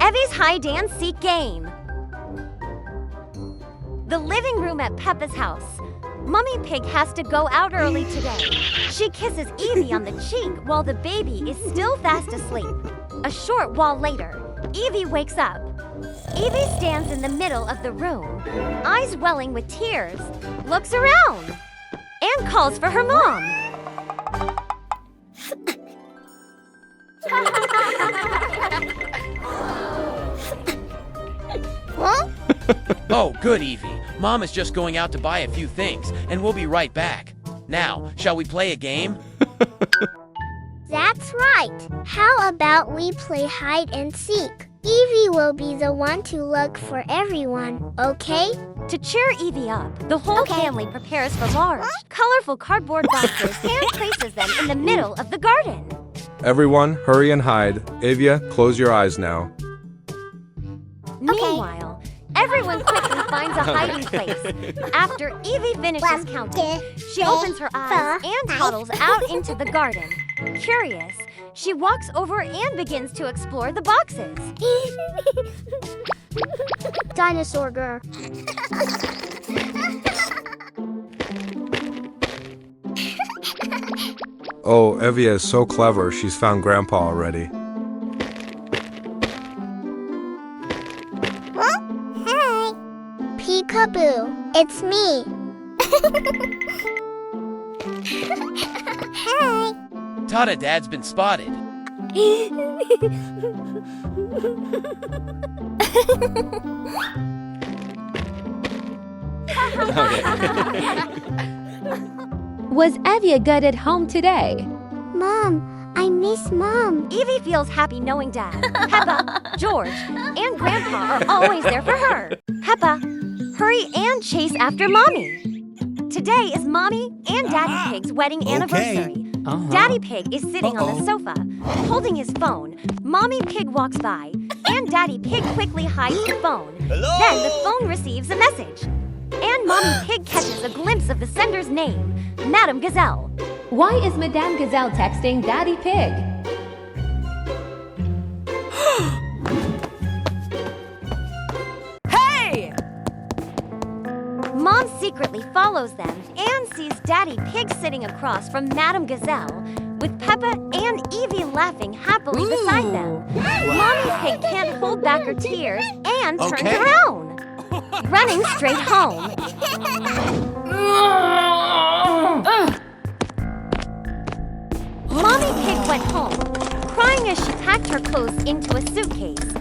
Evie's hide-and-seek game. The living room at Peppa's house. Mummy Pig has to go out early today. She kisses Evie on the cheek while the baby is still fast asleep. A short while later, Evie wakes up. Evie stands in the middle of the room, eyes welling with tears, looks around, and calls for her mom. Huh? Oh, good, Evie. Mom is just going out to buy a few things, and we'll be right back. Now, shall we play a game? That's right. How about we play hide and seek? Evie will be the one to look for everyone, okay? To cheer Evie up, the whole family prepares for large, colorful cardboard boxes and places them in the middle of the garden. Everyone, hurry and hide. Avia, close your eyes now. Meanwhile, everyone quickly finds a hiding place. After Evie finishes counting, she opens her eyes and toddles out into the garden. Curious, she walks over and begins to explore the boxes. Dinosaur girl. Oh, Evia is so clever, she's found Grandpa already. Hi. Peekaboo, it's me. Hi. Tata Dad's been spotted. Was Evia good at home today? Mom, I miss Mom. Evie feels happy knowing Dad, Peppa, George, and Grandpa are always there for her. Peppa, hurry and chase after Mommy. Today is Mommy and Daddy Pig's wedding anniversary. Daddy Pig is sitting on the sofa, holding his phone. Mommy Pig walks by, and Daddy Pig quickly hides the phone. Hello? Then the phone receives a message. And Mommy Pig catches a glimpse of the sender's name, Madame Gazelle. Why is Madame Gazelle texting Daddy Pig? Hey! Mom secretly follows them and sees Daddy Pig sitting across from Madame Gazelle with Peppa and Evie laughing happily beside them. Mommy Pig can't hold back her tears and turns around, running straight home. Mommy Pig went home, crying as she packed her clothes into a suitcase.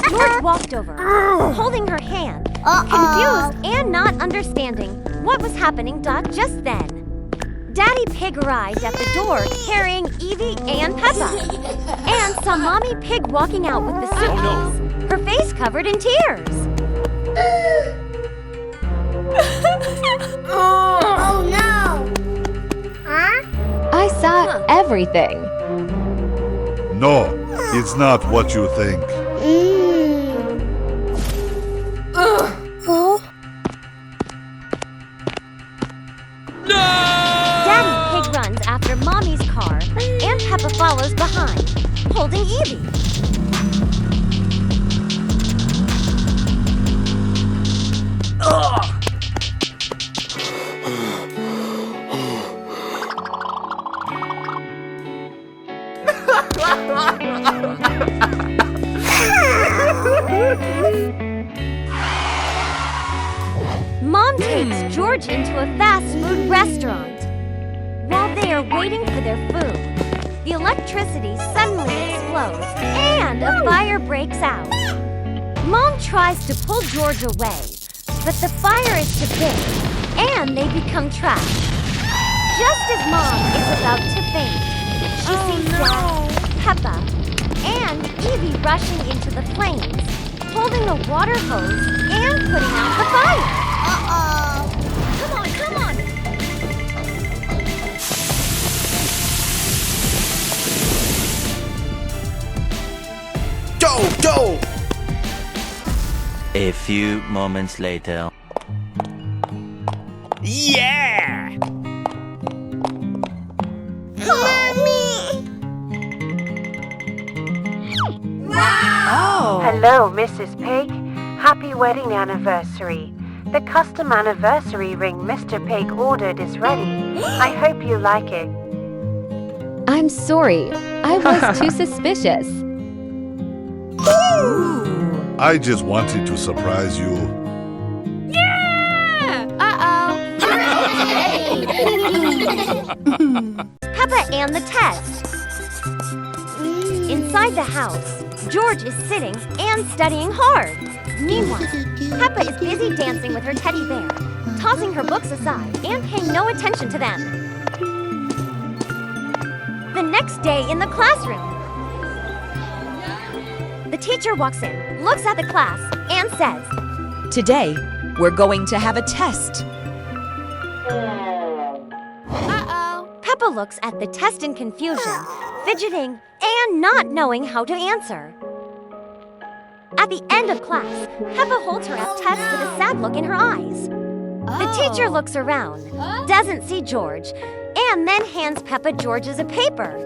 George walked over, holding her hand, confused and not understanding what was happening just then. Daddy Pig arrived at the door carrying Evie and Peppa, and saw Mommy Pig walking out with the suitcase, her face covered in tears. Oh no! Huh? I saw everything. No, it's not what you think. Daddy Pig runs after Mommy's car, and Peppa follows behind, holding Evie. Mom takes George into a fast food restaurant. While they are waiting for their food, the electricity suddenly explodes and a fire breaks out. Mom tries to pull George away, but the fire is too big and they become trapped. Just as Mom is about to faint, she sees Dad, Peppa, and Evie rushing into the flames, holding a water hose and putting out the fire. Come on, come on! Go! A few moments later. Yeah! Mommy! Wow! Hello, Mrs. Pig. Happy wedding anniversary. The custom anniversary ring Mr. Pig ordered is ready. I hope you like it. I'm sorry. I was too suspicious. I just wanted to surprise you. Peppa and the test. Inside the house, George is sitting and studying hard. Meanwhile, Peppa is busy dancing with her teddy bear, tossing her books aside and paying no attention to them. The next day in the classroom, the teacher walks in, looks at the class, and says, Today, we're going to have a test. Peppa looks at the test in confusion, fidgeting, and not knowing how to answer. At the end of class, Peppa holds her F test with a sad look in her eyes. The teacher looks around, doesn't see George, and then hands Peppa George's a paper.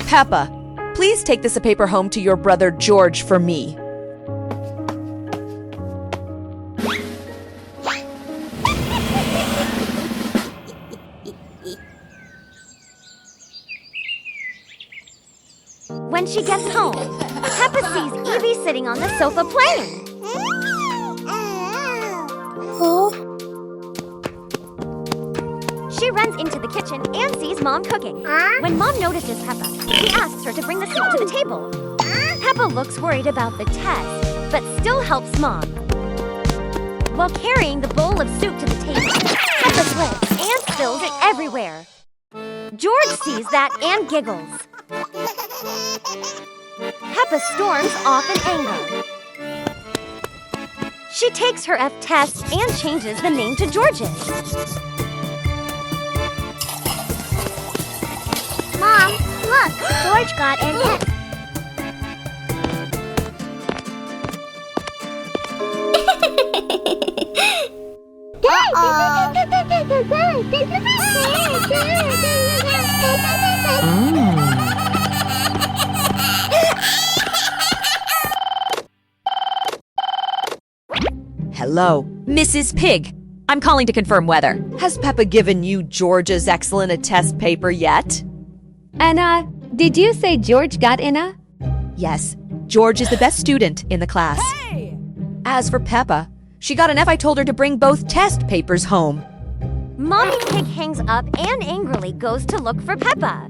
Peppa, please take this paper home to your brother George for me. When she gets home, Peppa sees Evie sitting on the sofa playing. She runs into the kitchen and sees Mom cooking. When Mom notices Peppa, she asks her to bring the soup to the table. Peppa looks worried about the test, but still helps Mom. While carrying the bowl of soup to the table, Peppa slips and spills it everywhere. George sees that and giggles. Peppa storms off in anger. She takes her F test and changes the name to George's. Mom, look, George got an F. Hello, Mrs. Pig. I'm calling to confirm weather. Has Peppa given you George's excellent test paper yet? Anna, did you say George got in a? Yes, George is the best student in the class. Hey! As for Peppa, she got an F. I told her to bring both test papers home. Mommy Pig hangs up and angrily goes to look for Peppa.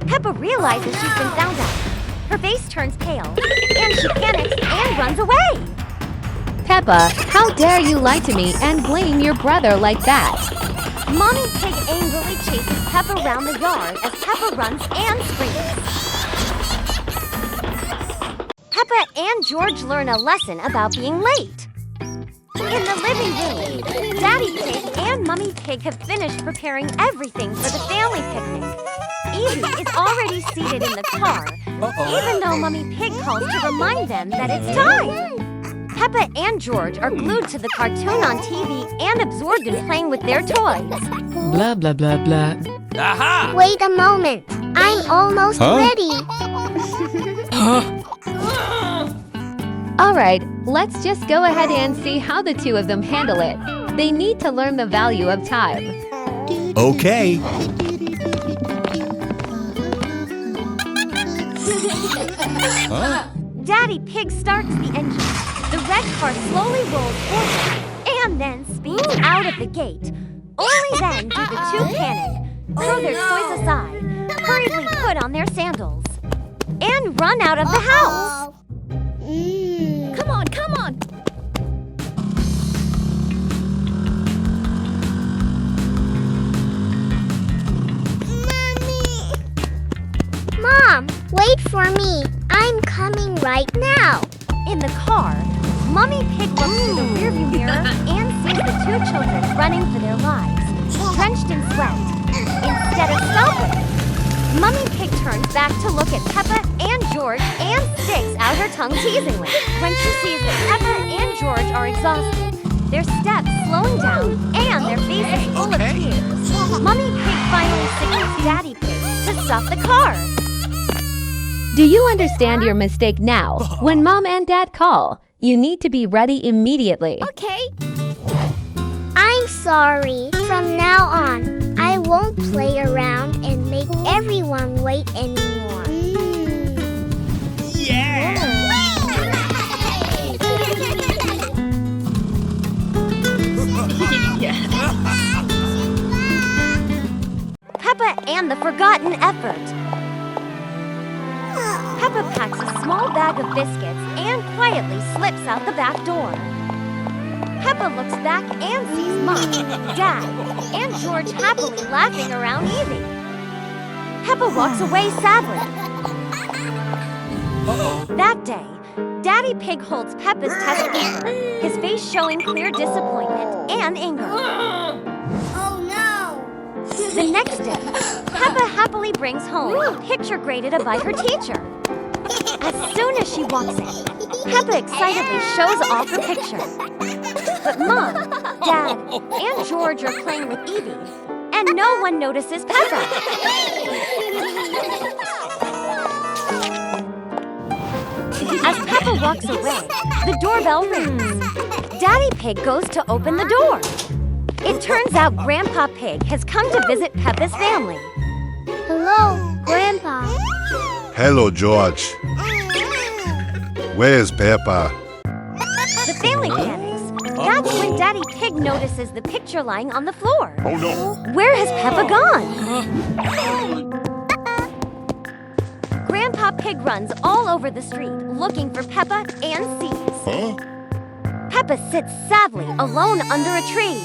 Peppa realizes she's been found out. Her face turns pale, and she panics and runs away. Peppa, how dare you lie to me and blame your brother like that? Mommy Pig angrily chases Peppa around the yard as Peppa runs and screams. Peppa and George learn a lesson about being late. In the living room, Daddy Pig and Mummy Pig have finished preparing everything for the family picnic. Evie is already seated in the car, even though Mummy Pig calls to remind them that it's time. Peppa and George are glued to the cartoon on TV and absorbed in playing with their toys. Blah, blah, blah, blah. Aha! Wait a moment. I'm almost ready. All right, let's just go ahead and see how the two of them handle it. They need to learn the value of time. Okay. Daddy Pig starts the engine. The red car slowly rolls forward and then speeds out of the gate. Only then do the two panic, throw their toys aside, hurriedly put on their sandals, and run out of the house. Come on, come on! Mom, wait for me. I'm coming right now. In the car, Mummy Pig looks through the rearview mirror and sees the two children running for their lives, drenched in sweat. Instead of stopping, Mummy Pig turns back to look at Peppa and George and sticks out her tongue teasingly. When she sees that Peppa and George are exhausted, their steps slowing down and their faces full of tears, Mummy Pig finally signals Daddy Pig to stop the car. Do you understand your mistake now? When Mom and Dad call, you need to be ready immediately. Okay. I'm sorry. From now on, I won't play around and make everyone wait anymore. Peppa and the Forgotten Effort. Peppa packs a small bag of biscuits and quietly slips out the back door. Peppa looks back and sees Mom, Dad, and George happily laughing around Evie. Peppa walks away sadly. That day, Daddy Pig holds Peppa's test paper, his face showing clear disappointment and anger. Oh no! The next day, Peppa happily brings home a picture graded by her teacher. As soon as she walks in, Peppa excitedly shows off her picture. But Mom, Dad, and George are playing with Evie, and no one notices Peppa. As Peppa walks away, the doorbell rings. Daddy Pig goes to open the door. It turns out Grandpa Pig has come to visit Peppa's family. Hello, Grandpa. Hello, George. Where's Peppa? The family panics. That's when Daddy Pig notices the picture lying on the floor. Oh no! Where has Peppa gone? Grandpa Pig runs all over the street looking for Peppa and sees. Huh? Peppa sits sadly alone under a tree.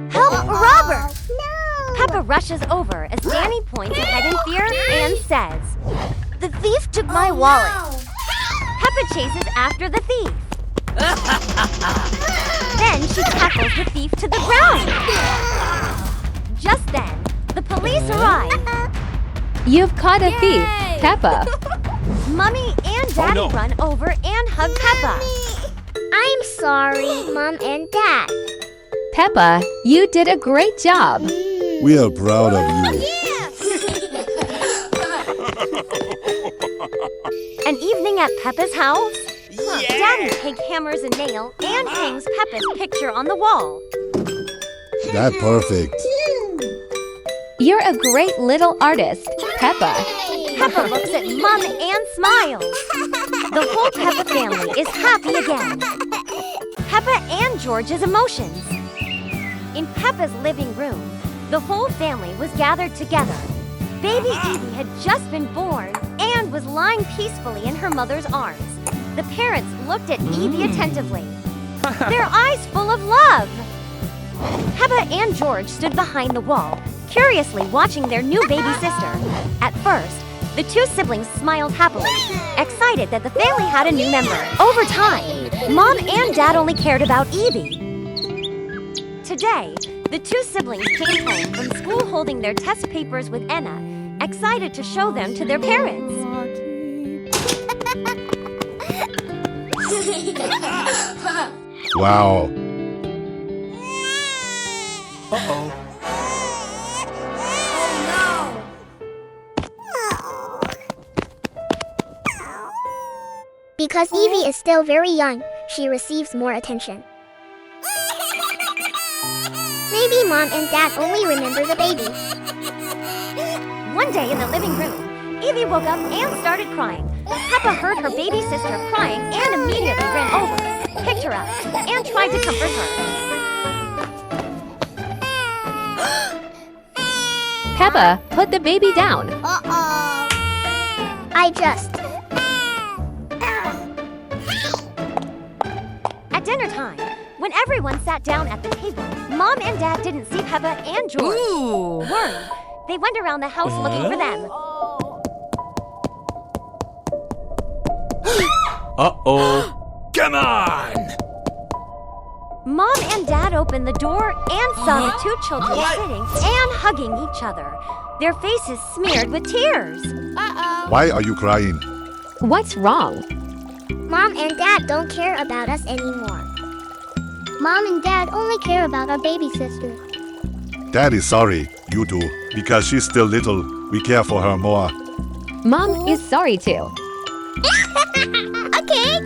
Help, a robber! No! Peppa rushes over as Danny points ahead in fear and says, "The thief took my wallet." Peppa chases after the thief. Then she tackles the thief to the ground. Just then, the police arrive. You've caught a thief, Peppa. Mummy and Daddy run over and hug Peppa. I'm sorry, Mom and Dad. Peppa, you did a great job. We are proud of you. An evening at Peppa's house? Daddy Pig hammers a nail and hangs Peppa's picture on the wall. That's perfect. You're a great little artist, Peppa. Peppa looks at Mom and smiles. The whole Peppa family is happy again. Peppa and George's emotions. In Peppa's living room, the whole family was gathered together. Baby Evie had just been born and was lying peacefully in her mother's arms. The parents looked at Evie attentively, their eyes full of love. Peppa and George stood behind the wall, curiously watching their new baby sister. At first, the two siblings smiled happily, excited that the family had a new member. Over time, Mom and Dad only cared about Evie. Today, the two siblings came home from school holding their test papers with Enna, excited to show them to their parents. Wow. Because Evie is still very young, she receives more attention. Maybe Mom and Dad only remember the baby. One day in the living room, Evie woke up and started crying. Peppa heard her baby sister crying and immediately ran over, picked her up, and tried to comfort her. Peppa, put the baby down. At dinner time, when everyone sat down at the table, Mom and Dad didn't see Peppa and George. Worried, they went around the house looking for them. Uh-oh. Come on! Mom and Dad opened the door and saw the two children sitting and hugging each other, their faces smeared with tears. Why are you crying? What's wrong? Mom and Dad don't care about us anymore. Mom and Dad only care about our baby sister. Dad is sorry. you two. Because she's still little, we care for her more. Mom is sorry too. Okay.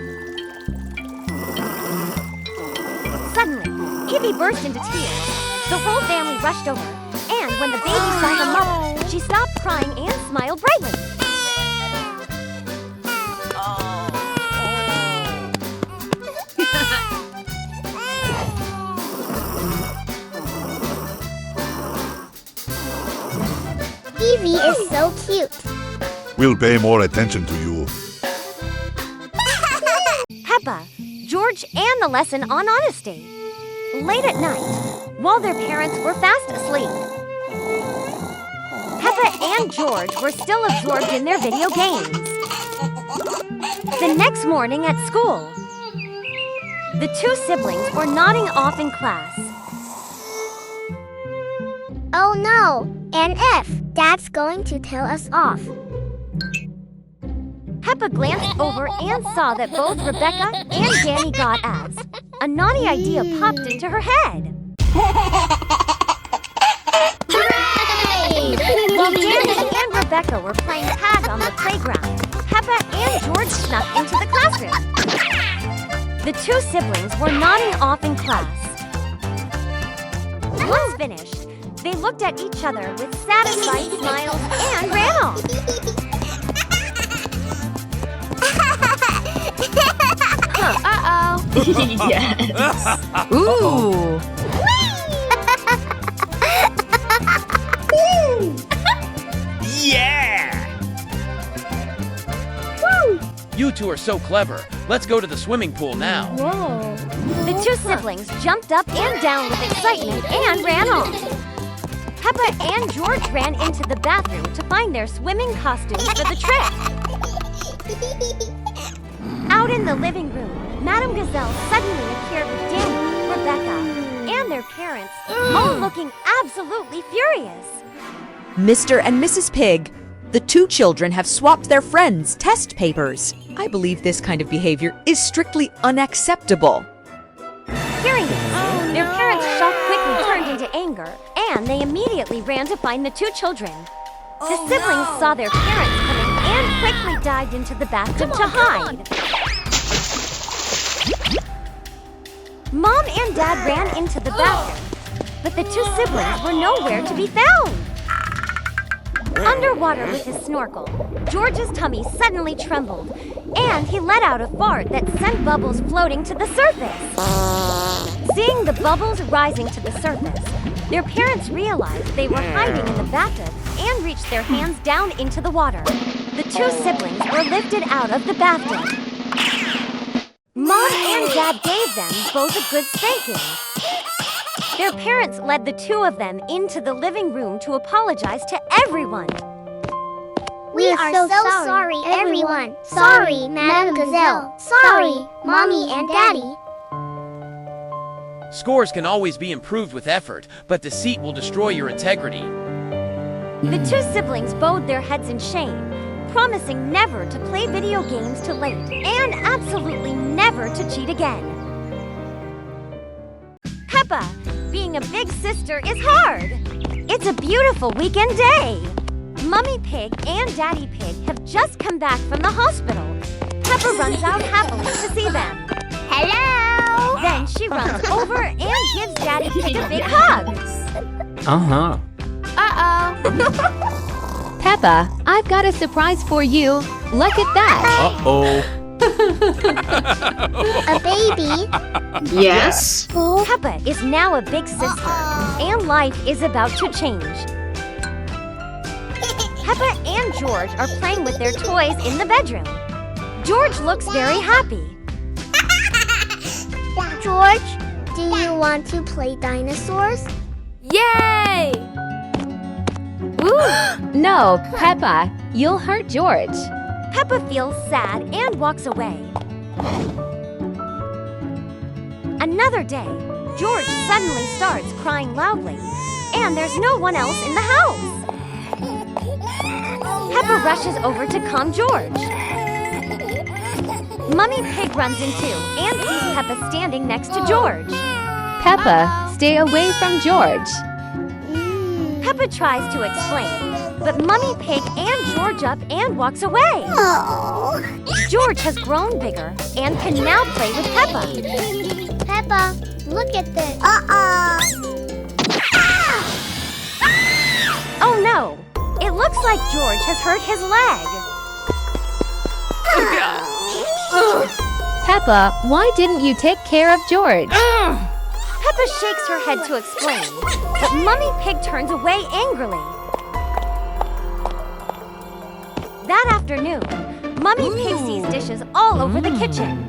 Suddenly, Evie burst into tears. The whole family rushed over, and when the baby saw her mother, she stopped crying and smiled brightly. Evie is so cute. We'll pay more attention to you. Peppa, George, and the lesson on honesty. Late at night, while their parents were fast asleep, Peppa and George were still absorbed in their video games. The next morning at school, the two siblings were nodding off in class. Oh no, an F. Dad's going to tell us off. Peppa glanced over and saw that both Rebecca and Danny got F's. A naughty idea popped into her head. While Danny and Rebecca were playing tag on the playground, Peppa and George snuck into the classroom. The two siblings were nodding off in class. Once finished, they looked at each other with satisfied smiles and ran off. Yes. Ooh. You two are so clever. Let's go to the swimming pool now. The two siblings jumped up and down with excitement and ran off. Peppa and George ran into the bathroom to find their swimming costumes for the trip. Out in the living room, Madame Gazelle suddenly appeared with Danny, Rebecca, and their parents, all looking absolutely furious. Mr. and Mrs. Pig, the two children have swapped their friends' test papers. I believe this kind of behavior is strictly unacceptable. Hearing this, their parents' shock quickly turned into anger, and they immediately ran to find the two children. The siblings saw their parents coming and quickly dived into the bathtub to hide. Mom and Dad ran into the bathroom, but the two siblings were nowhere to be found. Underwater with his snorkel, George's tummy suddenly trembled, and he let out a fart that sent bubbles floating to the surface. Seeing the bubbles rising to the surface, their parents realized they were hiding in the bathtub and reached their hands down into the water. The two siblings were lifted out of the bathtub. Mom and Dad gave them both a good spanking. Their parents led the two of them into the living room to apologize to everyone. We are so sorry, everyone. Sorry, Madame Gazelle. Sorry, Mommy and Daddy. Scores can always be improved with effort, but deceit will destroy your integrity. The two siblings bowed their heads in shame, promising never to play video games till late and absolutely never to cheat again. Peppa, being a big sister is hard. It's a beautiful weekend day. Mummy Pig and Daddy Pig have just come back from the hospital. Peppa runs out happily to see them. Hello! Then she runs over and gives Daddy Pig a big hug. Uh-huh. Uh-oh. Peppa, I've got a surprise for you. Look at that. Uh-oh. A baby? Yes. Peppa is now a big sister, and life is about to change. Peppa and George are playing with their toys in the bedroom. George looks very happy. George, do you want to play dinosaurs? Yay! No, Peppa, you'll hurt George. Peppa feels sad and walks away. Another day, George suddenly starts crying loudly, and there's no one else in the house. Peppa rushes over to calm George. Mummy Pig runs in too and sees Peppa standing next to George. Peppa, stay away from George. Peppa tries to explain, but Mummy Pig and George up and walks away. George has grown bigger and can now play with Peppa. Peppa, look at this. Oh no! It looks like George has hurt his leg. Peppa, why didn't you take care of George? Peppa shakes her head to explain, but Mummy Pig turns away angrily. That afternoon, Mummy Pig sees dishes all over the kitchen.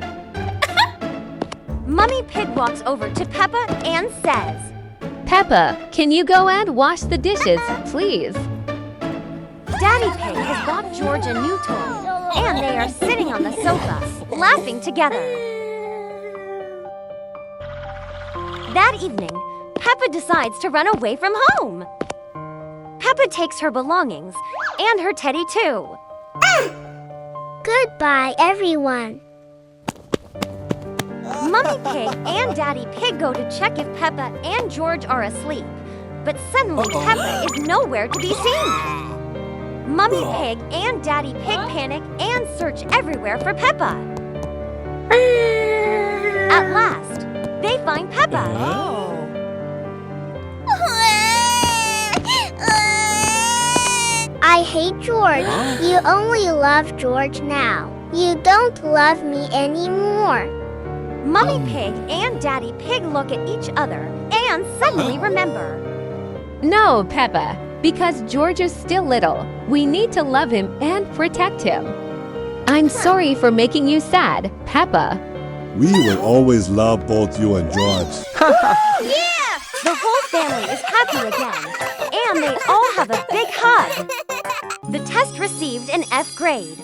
Mummy Pig walks over to Peppa and says, Peppa, can you go and wash the dishes, please? Daddy Pig has bought George a new toy, and they are sitting on the sofa, laughing together. That evening, Peppa decides to run away from home. Peppa takes her belongings, and her teddy too. Goodbye, everyone. Mummy Pig and Daddy Pig go to check if Peppa and George are asleep, but suddenly Peppa is nowhere to be seen. Mummy Pig and Daddy Pig panic and search everywhere for Peppa. At last, they find Peppa. I hate George. You only love George now. You don't love me anymore. Mummy Pig and Daddy Pig look at each other and suddenly remember. No, Peppa, because George is still little. We need to love him and protect him. I'm sorry for making you sad, Peppa. We will always love both you and George. Yeah! The whole family is happy again, and they all have a big hug. The test received an F grade.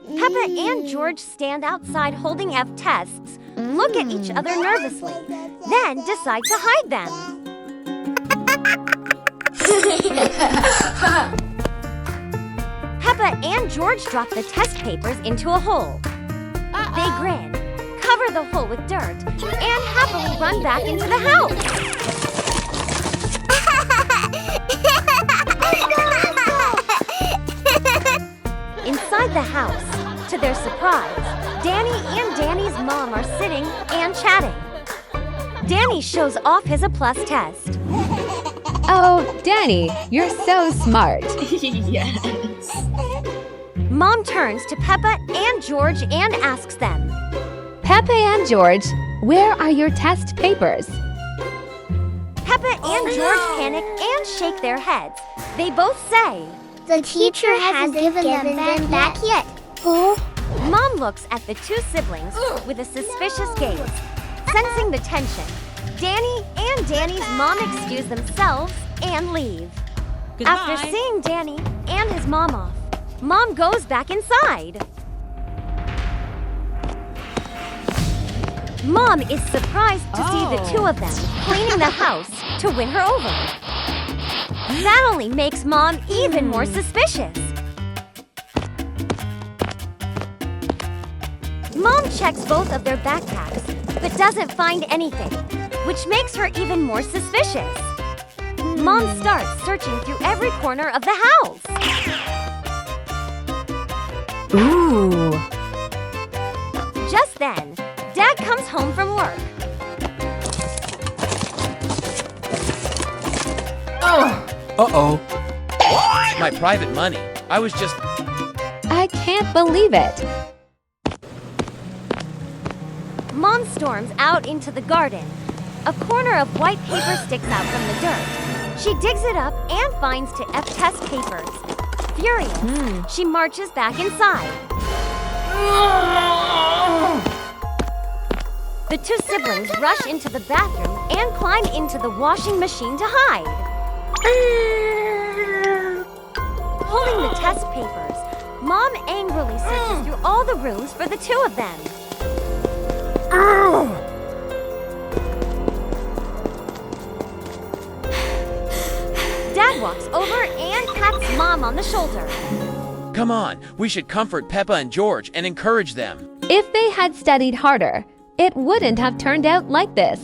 Peppa and George stand outside holding F tests, look at each other nervously, then decide to hide them. Peppa and George drop the test papers into a hole. They grin, cover the hole with dirt, and happily run back into the house. Inside the house, to their surprise, Danny and Danny's mom are sitting and chatting. Danny shows off his A+ test. Oh, Danny, you're so smart. Mom turns to Peppa and George and asks them, Peppa and George, where are your test papers? Peppa and George panic and shake their heads. They both say, The teacher hasn't given them back yet. Oh? Mom looks at the two siblings with a suspicious gaze. Sensing the tension, Danny and Danny's mom excuse themselves and leave. Goodbye. After seeing Danny and his mom off, Mom goes back inside. Mom is surprised to see the two of them cleaning the house to win her over. That only makes Mom even more suspicious. Mom checks both of their backpacks, but doesn't find anything, which makes her even more suspicious. Mom starts searching through every corner of the house. Ooh. Just then, Dad comes home from work. Uh-oh. My private money. I was just... I can't believe it. Mom storms out into the garden. A corner of white paper sticks out from the dirt. She digs it up and finds two F test papers. Furious, she marches back inside. The two siblings rush into the bathroom and climb into the washing machine to hide. Holding the test papers, Mom angrily searches through all the rooms for the two of them. Dad walks over and pats Mom on the shoulder. Come on, we should comfort Peppa and George and encourage them. If they had studied harder, it wouldn't have turned out like this.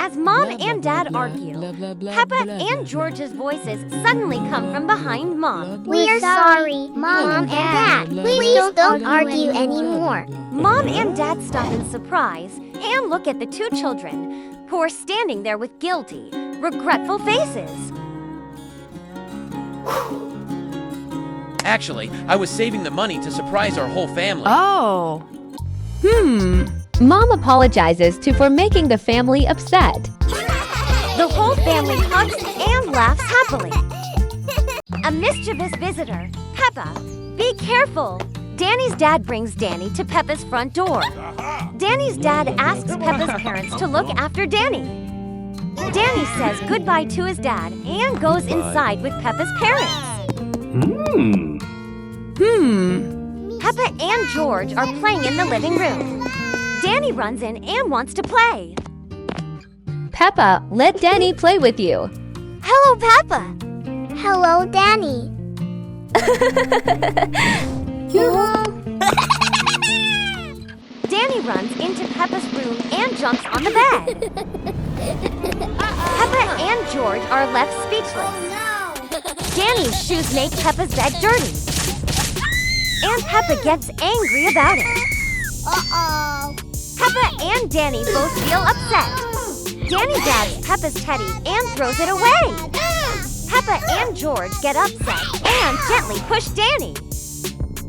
As Mom and Dad argue, Peppa and George's voices suddenly come from behind Mom. We're sorry, Mom and Dad. Please don't argue anymore. Mom and Dad stop in surprise and look at the two children, who are standing there with guilty, regretful faces. Actually, I was saving the money to surprise our whole family. Oh. Mom apologizes for making the family upset. The whole family hugs and laughs happily. A mischievous visitor, Peppa. Be careful! Danny's dad brings Danny to Peppa's front door. Danny's dad asks Peppa's parents to look after Danny. Danny says goodbye to his dad and goes inside with Peppa's parents. Peppa and George are playing in the living room. Danny runs in and wants to play. Peppa, let Danny play with you. Hello, Peppa. Hello, Danny. Danny runs into Peppa's room and jumps on the bed. Peppa and George are left speechless. Danny's shoes make Peppa's bed dirty. And Peppa gets angry about it. Peppa and Danny both feel upset. Danny grabs Peppa's teddy and throws it away. Peppa and George get upset and gently push Danny.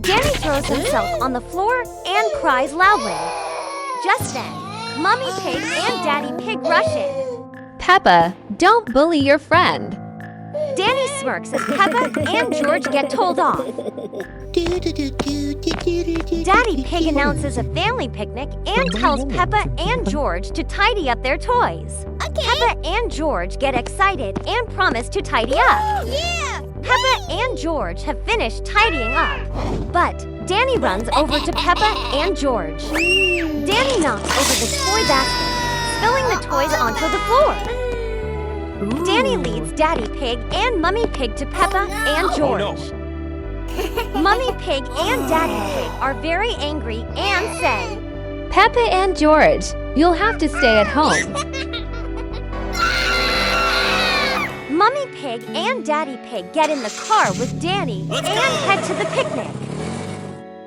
Danny throws himself on the floor and cries loudly. Just then, Mummy Pig and Daddy Pig rush in. Peppa, don't bully your friend. Danny smirks as Peppa and George get told off. Daddy Pig announces a family picnic and tells Peppa and George to tidy up their toys. Peppa and George get excited and promise to tidy up. Peppa and George have finished tidying up, but Danny runs over to Peppa and George. Danny knocks over the toy basket, spilling the toys onto the floor. Danny leads Daddy Pig and Mummy Pig to Peppa and George. Mummy Pig and Daddy Pig are very angry and say, Peppa and George, you'll have to stay at home. Mummy Pig and Daddy Pig get in the car with Danny and head to the picnic.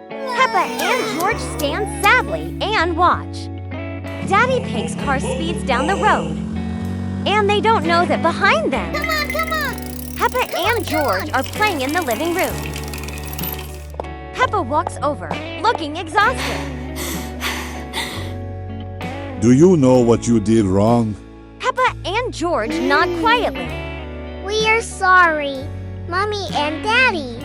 Peppa and George stand sadly and watch. Daddy Pig's car speeds down the road, and they don't know that behind them, Peppa and George are playing in the living room. Peppa walks over, looking exhausted. Do you know what you did wrong? Peppa and George nod quietly. We are sorry, Mommy and Daddy.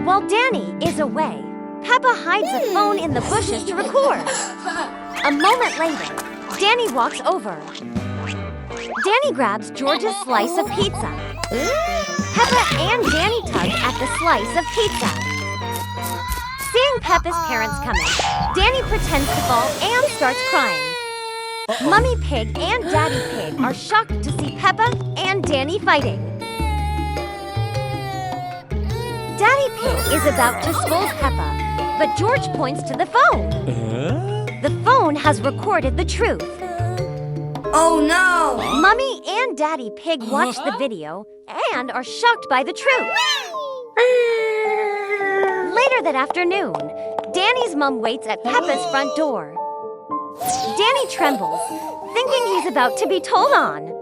While Danny is away, Peppa hides a phone in the bushes to record. A moment later, Danny walks over. Danny grabs George's slice of pizza. Peppa and Danny tug at the slice of pizza. Seeing Peppa's parents coming, Danny pretends to fall and starts crying. Mummy Pig and Daddy Pig are shocked to see Peppa and Danny fighting. Daddy Pig is about to scold Peppa, but George points to the phone. The phone has recorded the truth. Oh no! Mummy and Daddy Pig watch the video and are shocked by the truth. Later that afternoon, Danny's mom waits at Peppa's front door. Danny trembles, thinking he's about to be told on.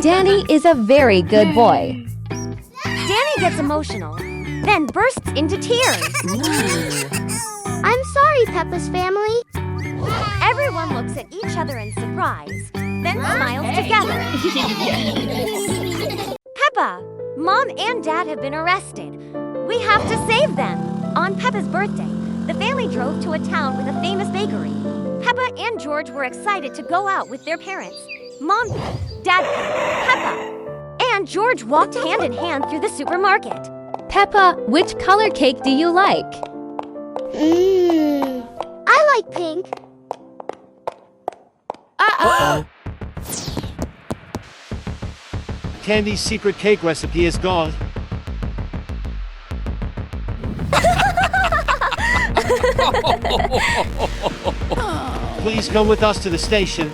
Danny is a very good boy. Danny gets emotional, then bursts into tears. I'm sorry, Peppa's family. Everyone looks at each other in surprise, then smiles together. Peppa, Mom and Dad have been arrested. We have to save them. On Peppa's birthday, the family drove to a town with a famous bakery. Peppa and George were excited to go out with their parents. Mom Pig, Dad Pig, Peppa, and George walked hand in hand through the supermarket. Peppa, which color cake do you like? I like pink. Candy's secret cake recipe is gone. Please come with us to the station.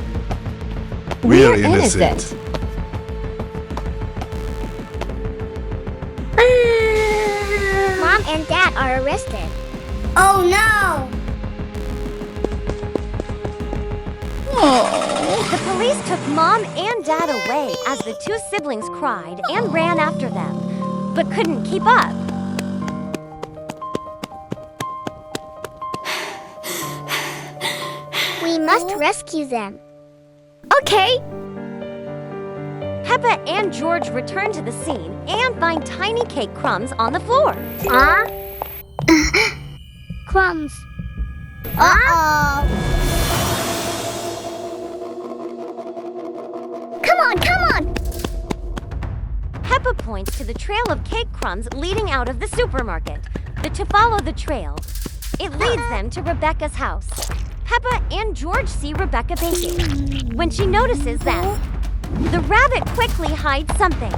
We're innocent. Mom and Dad are arrested. Oh no! The police took Mom and Dad away as the two siblings cried and ran after them, but couldn't keep up. We must rescue them. Okay. Peppa and George return to the scene and find tiny cake crumbs on the floor. Crumbs. Uh-oh. Come on, come on. Peppa points to the trail of cake crumbs leading out of the supermarket. To follow the trail, it leads them to Rebecca's house. Peppa and George see Rebecca baking. When she notices them, the rabbit quickly hides something.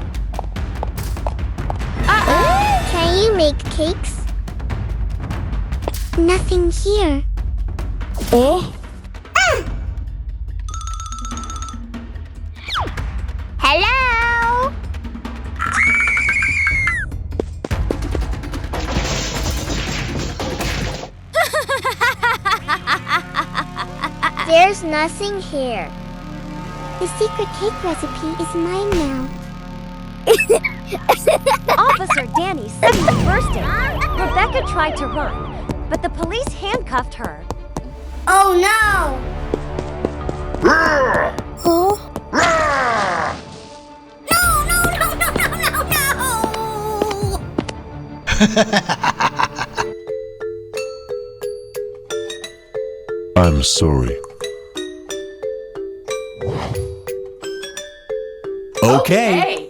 Can you make cakes? Nothing here. Hello? There's nothing here. The secret cake recipe is mine now. Officer Danny suddenly burst in. Rebecca tried to run, but the police handcuffed her. Oh no! I'm sorry. Okay.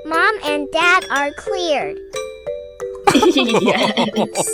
Mom and Dad are cleared. Yes.